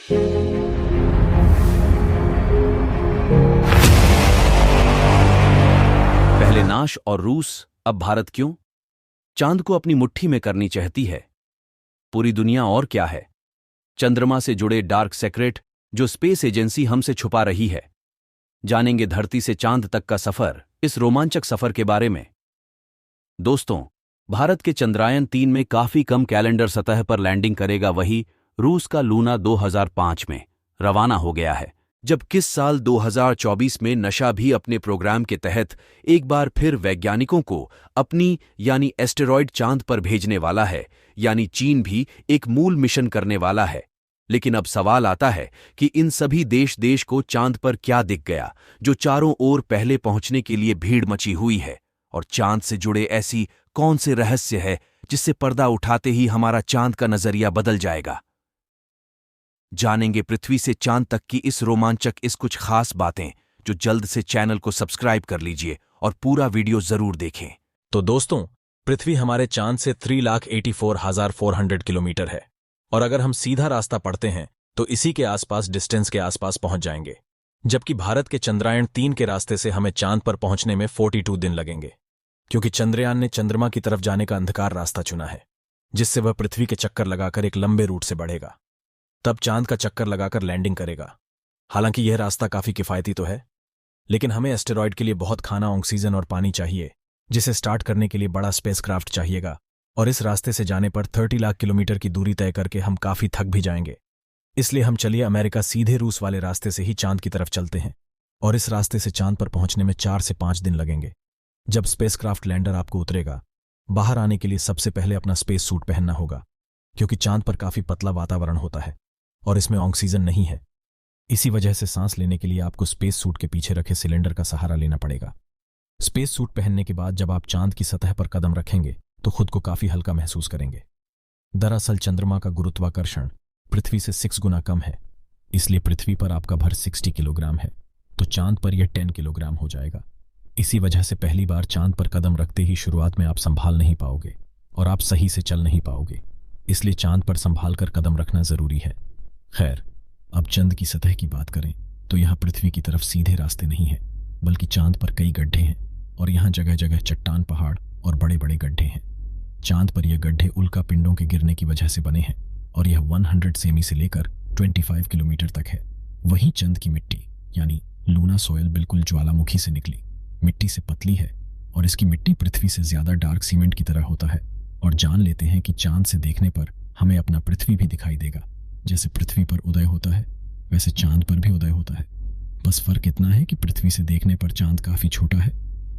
पहले नाश और रूस, अब भारत क्यों? चांद को अपनी मुट्ठी में करनी चाहती है पूरी दुनिया, और क्या है? चंद्रमा से जुड़े डार्क सेक्रेट जो स्पेस एजेंसी हमसे छुपा रही है। जानेंगे धरती से चांद तक का सफर, इस रोमांचक सफर के बारे में। दोस्तों, भारत के चंद्रयान 3 में काफी कम कैलेंडर सतह पर लैंडिंग करेगा, वही रूस का लूना 2005 में रवाना हो गया है। जब किस साल 2024 में नशा भी अपने प्रोग्राम के तहत एक बार फिर वैज्ञानिकों को अपनी यानी एस्टेरॉयड चांद पर भेजने वाला है, यानी चीन भी एक मूल मिशन करने वाला है। लेकिन अब सवाल आता है कि इन सभी देश को चांद पर क्या दिख गया जो चारों ओर पहले पहुंचने के लिए भीड़ मची हुई है, और चांद से जुड़े ऐसी कौन से रहस्य है जिससे पर्दा उठाते ही हमारा चांद का नजरिया बदल जाएगा। जानेंगे पृथ्वी से चांद तक की इस रोमांचक इस कुछ खास बातें, जो जल्द से चैनल को सब्सक्राइब कर लीजिए और पूरा वीडियो जरूर देखें। तो दोस्तों, पृथ्वी हमारे चांद से 3,84,400 किलोमीटर है, और अगर हम सीधा रास्ता पढ़ते हैं तो इसी के आसपास डिस्टेंस के आसपास पहुंच जाएंगे। जबकि भारत के चंद्रयान 3 के रास्ते से हमें चांद पर पहुंचने में 42 दिन लगेंगे, क्योंकि चंद्रयान ने चंद्रमा की तरफ जाने का अंधकार रास्ता चुना है, जिससे वह पृथ्वी के चक्कर लगाकर एक लंबे रूट से बढ़ेगा, तब चांद का चक्कर लगाकर लैंडिंग करेगा। हालांकि यह रास्ता काफी किफायती तो है, लेकिन हमें एस्टेरॉयड के लिए बहुत खाना, ऑक्सीजन और पानी चाहिए, जिसे स्टार्ट करने के लिए बड़ा स्पेसक्राफ्ट चाहिएगा। और इस रास्ते से जाने पर 30 लाख किलोमीटर की दूरी तय करके हम काफी थक भी जाएंगे। इसलिए हम चलिए अमेरिका सीधे रूस वाले रास्ते से ही चांद की तरफ चलते हैं, और इस रास्ते से चांद पर पहुंचने में 4 से 5 दिन लगेंगे। जब स्पेसक्राफ्ट लैंडर आपको उतरेगा, बाहर आने के लिए सबसे पहले अपना स्पेस सूट पहनना होगा, क्योंकि चांद पर काफी पतला वातावरण होता है और इसमें ऑक्सीजन नहीं है। इसी वजह से सांस लेने के लिए आपको स्पेस सूट के पीछे रखे सिलेंडर का सहारा लेना पड़ेगा। स्पेस सूट पहनने के बाद जब आप चांद की सतह पर कदम रखेंगे तो खुद को काफी हल्का महसूस करेंगे। दरअसल चंद्रमा का गुरुत्वाकर्षण पृथ्वी से 6 गुना कम है, इसलिए पृथ्वी पर आपका भर 60 किलोग्राम है, तो चांद पर यह 10 किलोग्राम हो जाएगा। इसी वजह से पहली बार चांद पर कदम रखते ही शुरुआत में आप संभाल नहीं पाओगे और आप सही से चल नहीं पाओगे, इसलिए चांद पर संभाल कर कदम रखना जरूरी है। खैर, अब चंद की सतह की बात करें तो यहाँ पृथ्वी की तरफ सीधे रास्ते नहीं है, बल्कि चांद पर कई गड्ढे हैं, और यहाँ जगह जगह चट्टान, पहाड़ और बड़े बड़े गड्ढे हैं। चांद पर यह गड्ढे उल्का पिंडों के गिरने की वजह से बने हैं, और यह 100 सेमी से लेकर 25 किलोमीटर तक है। वहीं चंद की मिट्टी यानी लूना सॉयल बिल्कुल ज्वालामुखी से निकली मिट्टी से पतली है, और इसकी मिट्टी पृथ्वी से ज्यादा डार्क सीमेंट की तरह होता है। और जान लेते हैं कि चांद से देखने पर हमें अपना पृथ्वी भी दिखाई देगा। जैसे पृथ्वी पर उदय होता है, वैसे चांद पर भी उदय होता है। बस फर्क इतना है कि पृथ्वी से देखने पर चांद काफी छोटा है,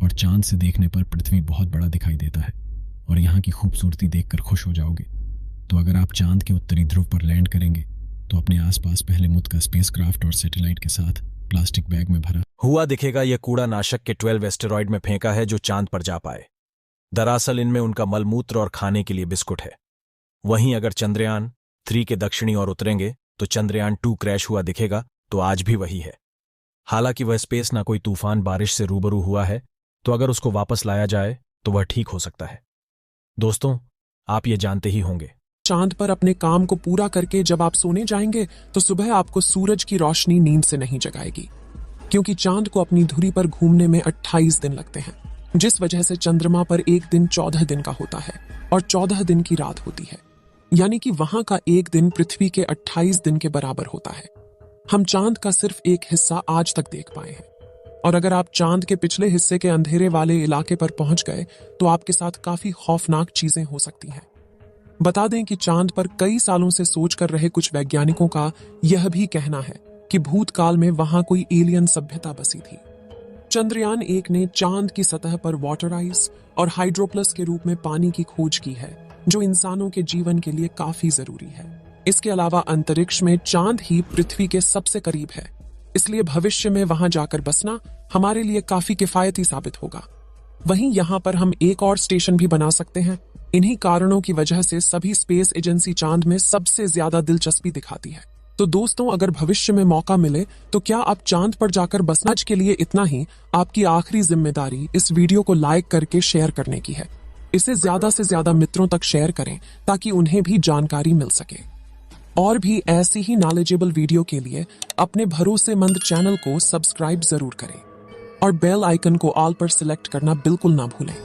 और चांद से देखने पर पृथ्वी बहुत बड़ा दिखाई देता है, और यहाँ की खूबसूरती देखकर खुश हो जाओगे। तो अगर आप चांद के उत्तरी ध्रुव पर लैंड करेंगे तो अपने आसपास पहले मुद का स्पेसक्राफ्ट और सैटेलाइट के साथ प्लास्टिक बैग में भरा हुआ दिखेगा। यह कूड़ा नाशक के 12 एस्टेरॉयड में फेंका है जो चांद पर जा पाए। दरअसल इनमें उनका मलमूत्र और खाने के लिए बिस्कुट है। वहीं अगर चंद्रयान 3 के दक्षिणी ओर उतरेंगे तो चंद्रयान 2 क्रैश हुआ दिखेगा, तो आज भी वही है। हालांकि वह स्पेस ना कोई तूफान बारिश से रूबरू हुआ है, तो अगर उसको वापस लाया जाए तो वह ठीक हो सकता है। दोस्तों, आप ये जानते ही होंगे, चांद पर अपने काम को पूरा करके जब आप सोने जाएंगे तो सुबह आपको सूरज की रोशनी नींद से नहीं जगाएगी, क्योंकि चांद को अपनी धुरी पर घूमने में 28 दिन लगते हैं, जिस वजह से चंद्रमा पर एक दिन 14 दिन का होता है और 14 दिन की रात होती है। यानी कि वहां का एक दिन पृथ्वी के 28 दिन के बराबर होता है। हम चांद का सिर्फ एक हिस्सा आज तक देख पाए हैं, और अगर आप चांद के पिछले हिस्से के अंधेरे वाले इलाके पर पहुंच गए तो आपके साथ काफी खौफनाक चीजें हो सकती हैं। बता दें कि चांद पर कई सालों से सोच कर रहे कुछ वैज्ञानिकों का यह भी कहना है कि भूतकाल में वहां कोई एलियन सभ्यता बसी थी। चंद्रयान 1 ने चांद की सतह पर वाटर आइस और हाइड्रोप्लस के रूप में पानी की खोज की है, जो इंसानों के जीवन के लिए काफी जरूरी है। इसके अलावा अंतरिक्ष में चांद ही पृथ्वी के सबसे करीब है, इसलिए भविष्य में वहां जाकर बसना हमारे लिए काफी किफायती साबित होगा। वहीं यहाँ पर हम एक और स्टेशन भी बना सकते हैं। इन्हीं कारणों की वजह से सभी स्पेस एजेंसी चांद में सबसे ज्यादा दिलचस्पी दिखाती है। तो दोस्तों, अगर भविष्य में मौका मिले तो क्या आप चांद पर जाकर बसना? आज के लिए इतना ही। आपकी आखिरी जिम्मेदारी इस वीडियो को लाइक करके शेयर करने की है। इसे ज्यादा से ज्यादा मित्रों तक शेयर करें ताकि उन्हें भी जानकारी मिल सके। और भी ऐसी ही नॉलेजेबल वीडियो के लिए अपने भरोसेमंद चैनल को सब्सक्राइब जरूर करें और बेल आइकन को ऑल पर सिलेक्ट करना बिल्कुल ना भूलें।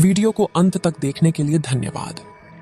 वीडियो को अंत तक देखने के लिए धन्यवाद।